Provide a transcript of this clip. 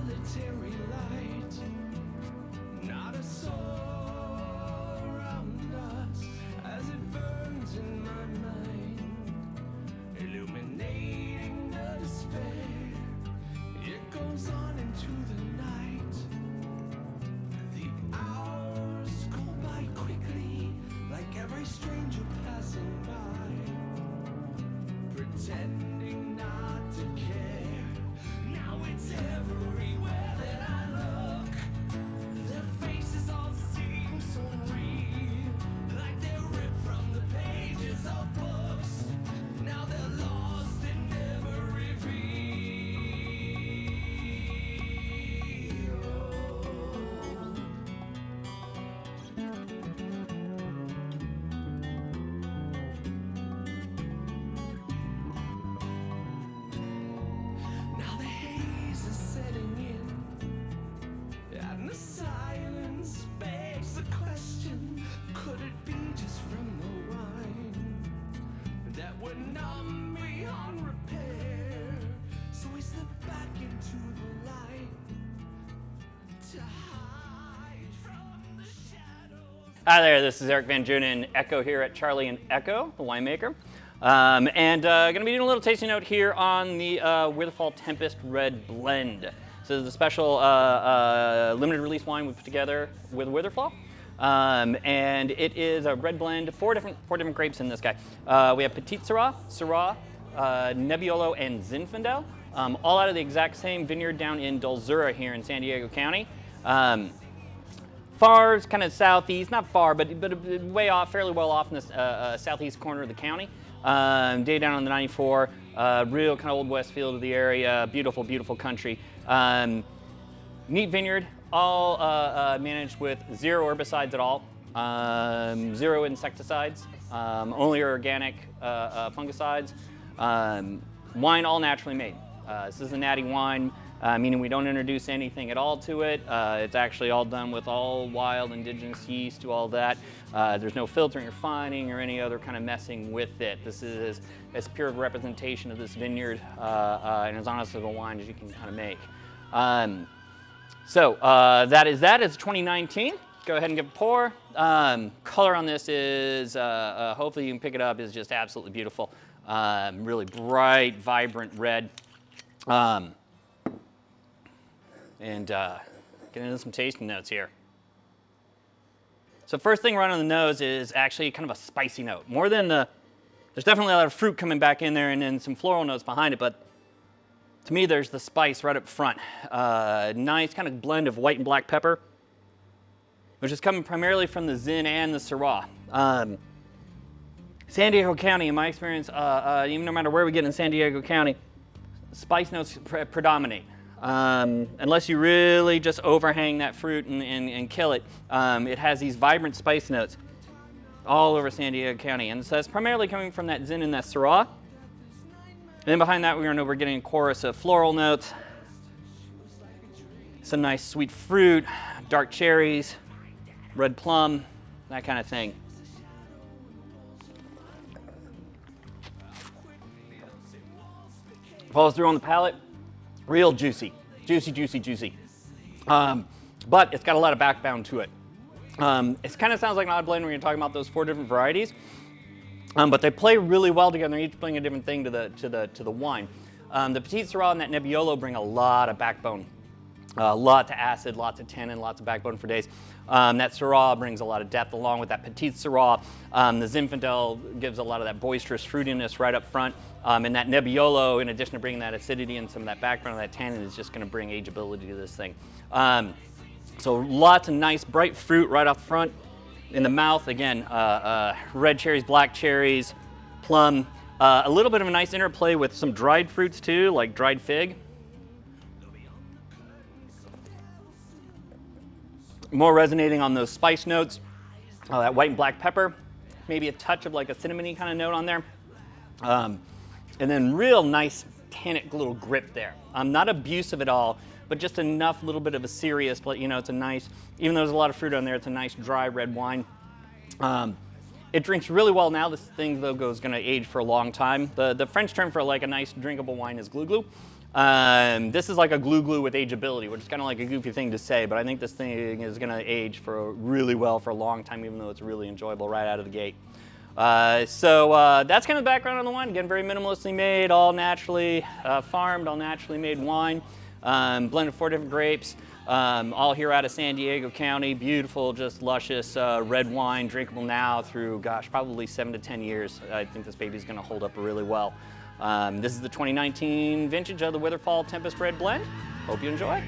solitary light. Not a soul around us as it burns in my mind, illuminating the despair. It goes on into the night. The hours go by quickly, like every stranger passing by, pretending not to care. Now it's everywhere that I look. Their faces all seem so real, like they're ripped from the pages of books. Now they're lost and never revealed. Now the haze is setting in, and the silence begs the question: could it be just from the wine that we're numb beyond repair? So we slip back into the light to hide from the shadows. Hi there, this is Eric Van Drunen, Echo here at Charlie and Echo, the winemaker. And going to be doing a little tasting note here on the Witherfall Tempest Red Blend. So this is a special limited release wine we put together with Witherfall. And it is a red blend, four different grapes in this guy. We have Petit Syrah, Nebbiolo, and Zinfandel, all out of the exact same vineyard down in Dulzura here in San Diego County. Far, kind of southeast, not far, but way off, fairly well off in the southeast corner of the county. Day down on the 94, real kind of old west feel to the area, beautiful, beautiful country. Neat vineyard, all managed with zero herbicides at all, zero insecticides, only organic fungicides. Wine all naturally made. This is a natty wine, meaning we don't introduce anything at all to it. It's actually all done with all wild indigenous yeast, do all that. There's no filtering or fining or any other kind of messing with it. This is as pure a representation of this vineyard and as honest of a wine as you can kind of make. So that is that. It's 2019. Go ahead and give a pour. Color on this is, hopefully you can pick it up, is just absolutely beautiful. Really bright, vibrant red. And get into some tasting notes here. So first thing right on the nose is actually kind of a spicy note. More than there's definitely a lot of fruit coming back in there and then some floral notes behind it, but to me there's the spice right up front. Nice kind of blend of white and black pepper, which is coming primarily from the Zin and the Syrah. San Diego County, in my experience, even no matter where we get in San Diego County, spice notes predominate. Unless you really just overhang that fruit and kill it, it has these vibrant spice notes all over San Diego County. And so it's primarily coming from that Zin and that Syrah. And then behind that, we're getting a chorus of floral notes, some nice sweet fruit, dark cherries, red plum, that kind of thing. Follows through on the palate, real juicy, juicy, juicy, juicy. But it's got a lot of backbone to it. It kind of sounds like an odd blend when you're talking about those four different varieties, but they play really well together. They each bring a different thing to the wine. The Petit Syrah and that Nebbiolo bring a lot of backbone, lots of acid, lots of tannin, lots of backbone for days. That Syrah brings a lot of depth along with that Petit Syrah. The Zinfandel gives a lot of that boisterous fruitiness right up front. And that Nebbiolo, in addition to bringing that acidity and some of that background of that tannin, is just going to bring ageability to this thing. So lots of nice bright fruit right up front. In the mouth, again, red cherries, black cherries, plum. A little bit of a nice interplay with some dried fruits too, like dried fig. More resonating on those spice notes, that white and black pepper, maybe a touch of like a cinnamony kind of note on there. And then real nice tannic little grip there. Not abusive at all, but just enough little bit of a serious, you know, it's a nice, even though there's a lot of fruit on there, it's a nice dry red wine. It drinks really well now. This thing though is going to age for a long time. The French term for like a nice drinkable wine is glou glou. This is like a glue with ageability, which is kind of like a goofy thing to say, but I think this thing is going to age for really well for a long time, even though it's really enjoyable right out of the gate. That's kind of the background on the wine. Again, very minimally made, all naturally farmed, all naturally made wine. Blended 4 different grapes, all here out of San Diego County. Beautiful, just luscious red wine, drinkable now through, gosh, probably 7 to 10 years. I think this baby's going to hold up really well. This is the 2019 vintage of the Witherfall Tempest Red Blend. Hope you enjoy.